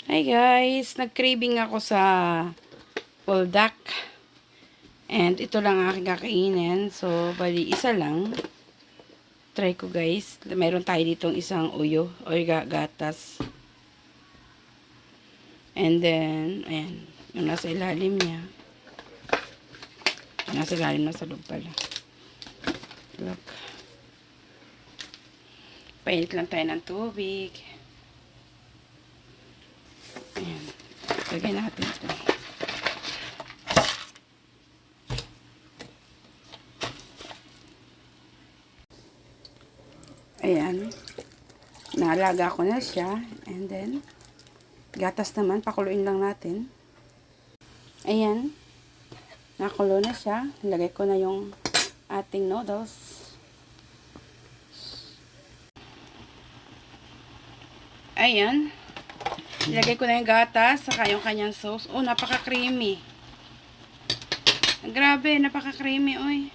Hi guys, nag-craving ako sa poldak. And ito lang ang aking kakainin. So, bali isa lang. Try ko guys. Meron tayo ditong isang uyo or gatas. And then, ayan. Yung nasa ilalim niya. Nasa ilalim, nasa loob pala. Look. Painit lang tayo ng tubig. Ayan. Lagyan natin ito. Ayan. Naalaga ko na siya. And then, gatas naman. Pakuluin lang natin. Ayan. Nakulo na siya. Lagay ko na yung ating noodles. Ayan. Ilagay ko na yung gatas, saka yung kanyang sauce. Oh, napaka-creamy. Grabe, napaka-creamy, oy.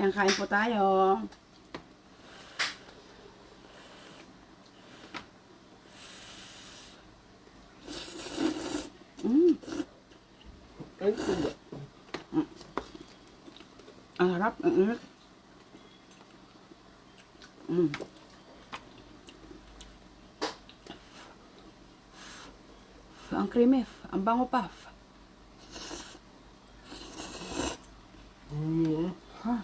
Yan, kain po tayo. Ang harap, ang init. Ang creamy, ang bango pa. Ha.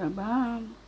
Gabang.